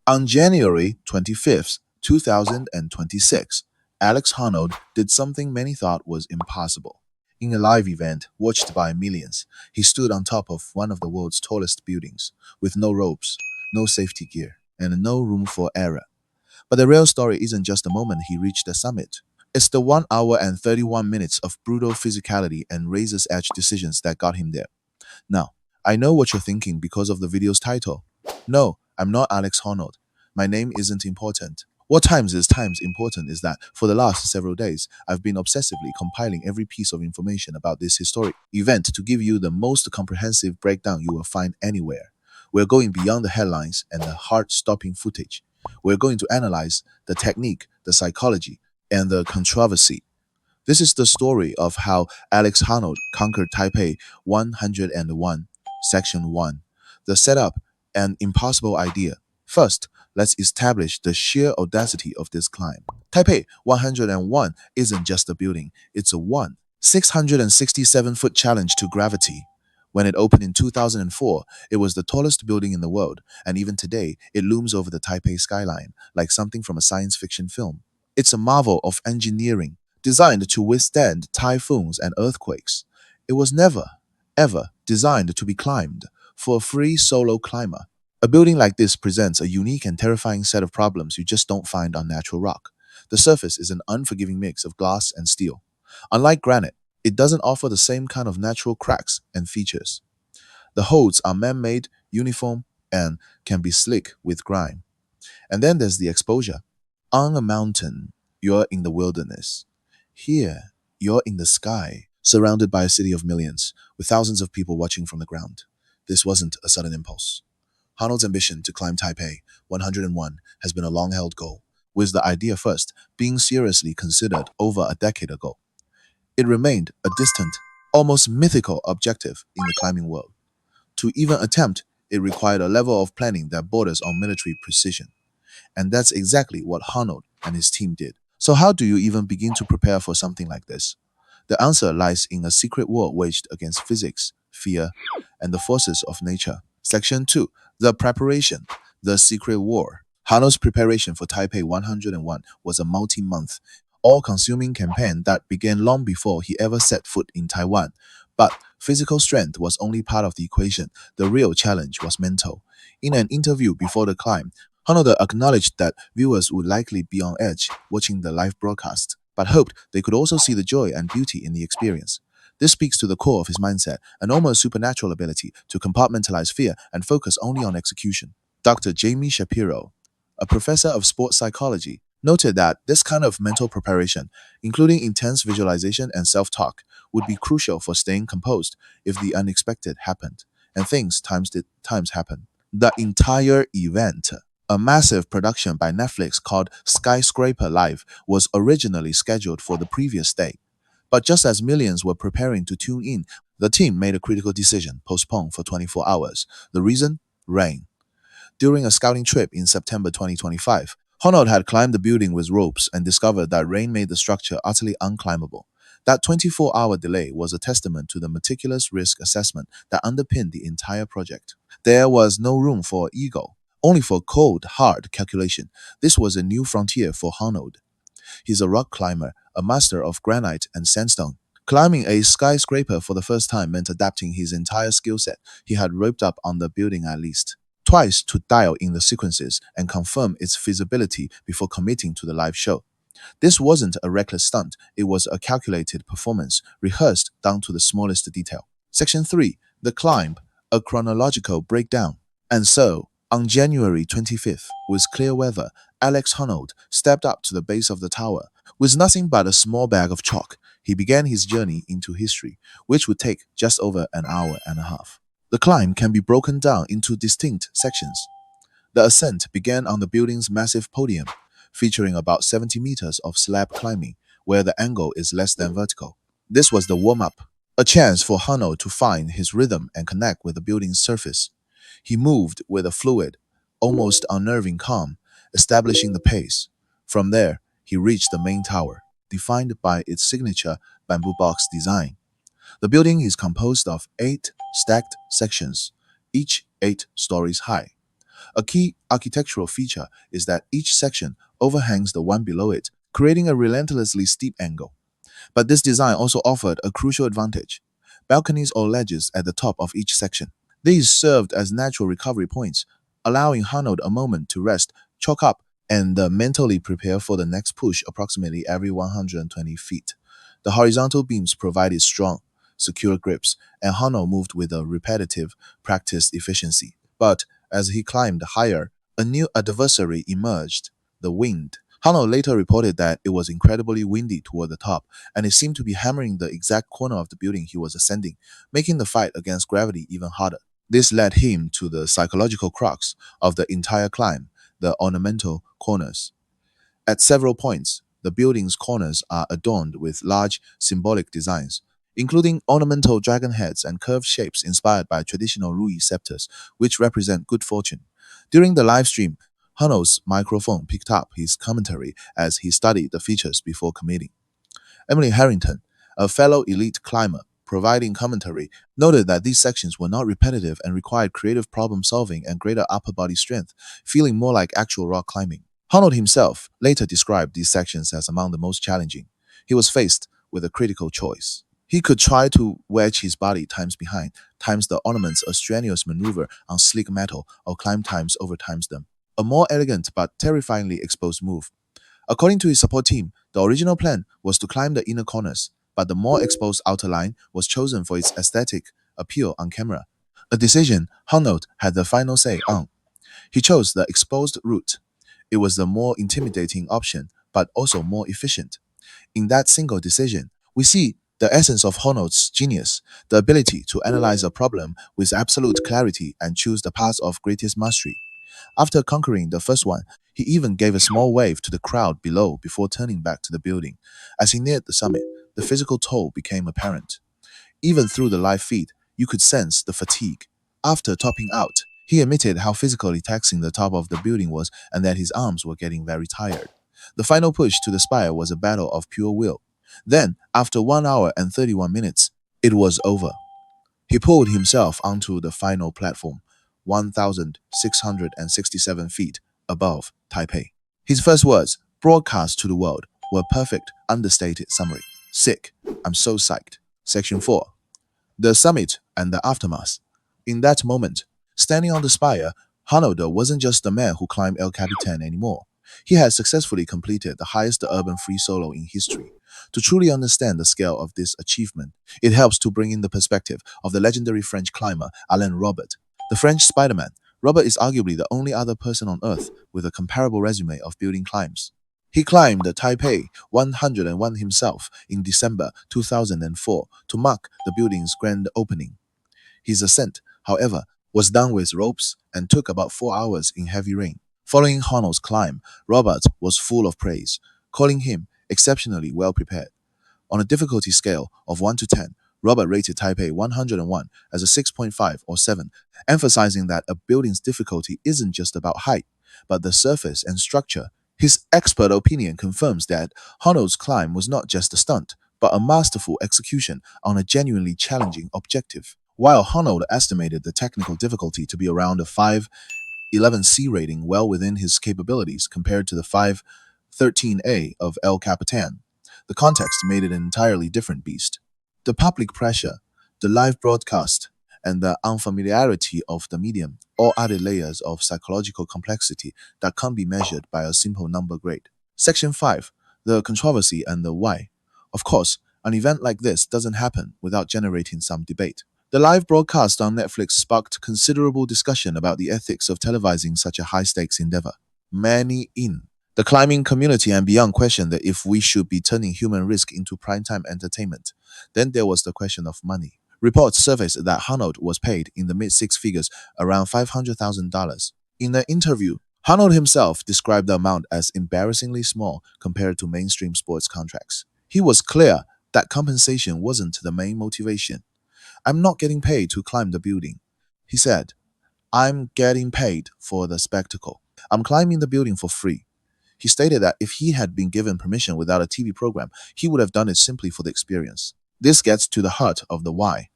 On January 25th, 2026, Alex Honnold did something many thought was impossible. In a live event watched by millions, he stood on top of one of the world's tallest buildings, with no ropes, no safety gear, and no room for error. But the real story isn't just the moment he reached the summit. It's the 1 hour and 31 minutes of brutal physicality and razor's edge decisions that got him there. Now, I know what you're thinking because of the video's title. No, I'm not Alex Honnold. My name isn't important. What times important is that for the last several days, I've been obsessively compiling every piece of information about this historic event to give you the most comprehensive breakdown you will find anywhere. We're going beyond the headlines and the heart-stopping footage. We're going to analyze the technique, the psychology, and the controversy. This is the story of how Alex Honnold conquered Taipei 101, Section 1. The setup, an impossible idea. First, let's establish the sheer audacity of this climb. Taipei 101 isn't just a building, it's a 667-foot challenge to gravity. When it opened in 2004, it was the tallest building in the world, and even today, it looms over the Taipei skyline, like something from a science fiction film. It's a marvel of engineering, designed to withstand typhoons and earthquakes. It was never, ever designed to be climbed for a free solo climber. A building like this presents a unique and terrifying set of problems you just don't find on natural rock. The surface is an unforgiving mix of glass and steel. Unlike granite, it doesn't offer the same kind of natural cracks and features. The holds are man-made, uniform, and can be slick with grime. And then there's the exposure. On a mountain, you're in the wilderness. Here, you're in the sky, surrounded by a city of millions, with thousands of people watching from the ground. This wasn't a sudden impulse. Honnold's ambition to climb Taipei 101 has been a long-held goal, with the idea first being seriously considered over a decade ago. It remained a distant, almost mythical objective in the climbing world. To even attempt, it required a level of planning that borders on military precision. And that's exactly what Honnold and his team did. So how do you even begin to prepare for something like this? The answer lies in a secret war waged against physics, fear, and the forces of nature. Section 2. The Preparation. The Secret War. Honnold's preparation for Taipei 101 was a multi-month, all-consuming campaign that began long before he ever set foot in Taiwan. But physical strength was only part of the equation. The real challenge was mental. In an interview before the climb, Honnold acknowledged that viewers would likely be on edge watching the live broadcast, but hoped they could also see the joy and beauty in the experience. This speaks to the core of his mindset, an almost supernatural ability to compartmentalize fear and focus only on execution. Dr. Jamie Shapiro, a professor of sports psychology, noted that this kind of mental preparation, including intense visualization and self-talk, would be crucial for staying composed if the unexpected happened. And times happen. The entire event, a massive production by Netflix called Skyscraper Live, was originally scheduled for the previous day. But just as millions were preparing to tune in, the team made a critical decision: postpone for 24 hours. The reason? Rain. During a scouting trip in September 2025, Honnold had climbed the building with ropes and discovered that rain made the structure utterly unclimbable. That 24-hour delay was a testament to the meticulous risk assessment that underpinned the entire project. There was no room for ego, only for cold, hard calculation. This was a new frontier for Honnold. He's a rock climber, a master of granite and sandstone. Climbing a skyscraper for the first time meant adapting his entire skill set he had roped up on the building at least twice to dial in the sequences and confirm its feasibility before committing to the live show. This wasn't a reckless stunt, it was a calculated performance, rehearsed down to the smallest detail. Section 3. The Climb, a chronological breakdown. And so, on January 25th, with clear weather, Alex Honnold stepped up to the base of the tower. With nothing but a small bag of chalk, he began his journey into history, which would take just over an hour and a half. The climb can be broken down into distinct sections. The ascent began on the building's massive podium, featuring about 70 meters of slab climbing, where the angle is less than vertical. This was the warm-up, a chance for Honnold to find his rhythm and connect with the building's surface. He moved with a fluid, almost unnerving calm, establishing the pace. From there, he reached the main tower, defined by its signature bamboo box design. The building is composed of 8 stacked sections, each 8 stories high. A key architectural feature is that each section overhangs the one below it, creating a relentlessly steep angle. But this design also offered a crucial advantage: balconies or ledges at the top of each section. These served as natural recovery points, allowing Honnold a moment to rest, chalk up, and mentally prepare for the next push approximately every 120 feet. The horizontal beams provided strong, secure grips, and Honnold moved with a repetitive, practiced efficiency. But as he climbed higher, a new adversary emerged: the wind. Honnold later reported that it was incredibly windy toward the top, and it seemed to be hammering the exact corner of the building he was ascending, making the fight against gravity even harder. This led him to the psychological crux of the entire climb: the ornamental corners. At several points, the building's corners are adorned with large symbolic designs, including ornamental dragon heads and curved shapes inspired by traditional Rui scepters, which represent good fortune. During the live stream, Honnold's microphone picked up his commentary as he studied the features before committing. Emily Harrington, a fellow elite climber, providing commentary, noted that these sections were not repetitive and required creative problem solving and greater upper body strength, feeling more like actual rock climbing. Honnold himself later described these sections as among the most challenging. He was faced with a critical choice. He could try to wedge his body times behind, times the ornaments a strenuous maneuver on sleek metal, or climb times over times them. A more elegant but terrifyingly exposed move. According to his support team, the original plan was to climb the inner corners, but the more exposed outer line was chosen for its aesthetic appeal on camera. A decision Honnold had the final say on. He chose the exposed route. It was the more intimidating option, but also more efficient. In that single decision, we see the essence of Honnold's genius: the ability to analyze a problem with absolute clarity and choose the path of greatest mastery. After conquering the first one, he even gave a small wave to the crowd below before turning back to the building. As he neared the summit, the physical toll became apparent. Even through the live feed, you could sense the fatigue. After topping out, he admitted how physically taxing the top of the building was and that his arms were getting very tired. The final push to the spire was a battle of pure will. Then, after 1 hour and 31 minutes, it was over. He pulled himself onto the final platform, 1,667 feet above Taipei. His first words, broadcast to the world, were perfect, understated summary. Sick. I'm so psyched. Section 4. The summit and the aftermath. In that moment, standing on the spire, Honnold wasn't just the man who climbed El Capitan anymore. He had successfully completed the highest urban free solo in history. To truly understand the scale of this achievement, it helps to bring in the perspective of the legendary French climber Alain Robert, the French Spider-Man. Robert is arguably the only other person on Earth with a comparable resume of building climbs. He climbed the Taipei 101 himself in December 2004 to mark the building's grand opening. His ascent, however, was done with ropes and took about 4 hours in heavy rain. Following Honnold's climb, Robert was full of praise, calling him exceptionally well prepared. On a difficulty scale of 1 to 10, Robert rated Taipei 101 as a 6.5 or 7, emphasizing that a building's difficulty isn't just about height, but the surface and structure. His expert opinion confirms that Honnold's climb was not just a stunt, but a masterful execution on a genuinely challenging objective. While Honnold estimated the technical difficulty to be around a 511C rating, well within his capabilities compared to the 513A of El Capitan, the context made it an entirely different beast. The public pressure, the live broadcast, and the unfamiliarity of the medium all added layers of psychological complexity that can't be measured by a simple number grade. Section 5. The controversy and the why. Of course, an event like this doesn't happen without generating some debate. The live broadcast on Netflix sparked considerable discussion about the ethics of televising such a high-stakes endeavor. Many in the climbing community and beyond questioned that if we should be turning human risk into primetime entertainment. Then there was the question of money. Reports surfaced that Honnold was paid in the mid-six figures, around $500,000. In an interview, Honnold himself described the amount as embarrassingly small compared to mainstream sports contracts. He was clear that compensation wasn't the main motivation. I'm not getting paid to climb the building, he said. I'm getting paid for the spectacle. I'm climbing the building for free. He stated that if he had been given permission without a TV program, he would have done it simply for the experience. This gets to the heart of the why.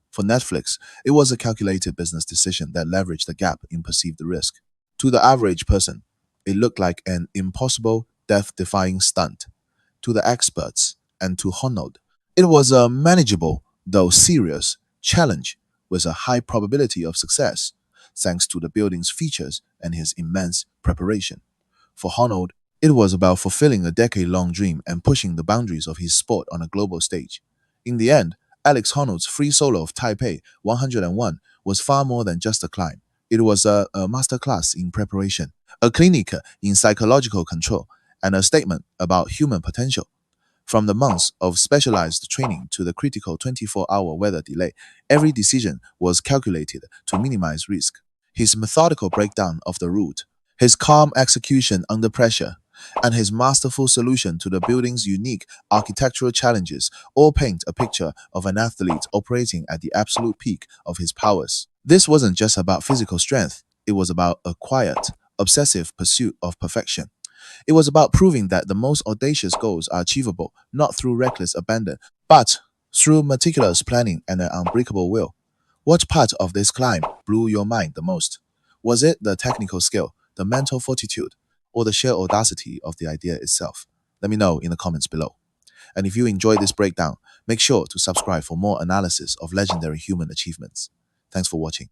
For Netflix, it was a calculated business decision that leveraged the gap in perceived risk. To the average person, it looked like an impossible, death-defying stunt. To the experts and to Honnold, it was a manageable, though serious, challenge with a high probability of success, thanks to the building's features and his immense preparation. For Honnold, it was about fulfilling a decade-long dream and pushing the boundaries of his sport on a global stage. In the end, Alex Honnold's free solo of Taipei 101 was far more than just a climb. It was a masterclass in preparation, a clinic in psychological control, and a statement about human potential. From the months of specialized training to the critical 24-hour weather delay, every decision was calculated to minimize risk. His methodical breakdown of the route, his calm execution under pressure, and his masterful solution to the building's unique architectural challenges all paint a picture of an athlete operating at the absolute peak of his powers. This wasn't just about physical strength, it was about a quiet, obsessive pursuit of perfection. It was about proving that the most audacious goals are achievable not through reckless abandon, but through meticulous planning and an unbreakable will. What part of this climb blew your mind the most? Was it the technical skill, the mental fortitude, or the sheer audacity of the idea itself? Let me know in the comments below. And if you enjoyed this breakdown, make sure to subscribe for more analysis of legendary human achievements. Thanks for watching.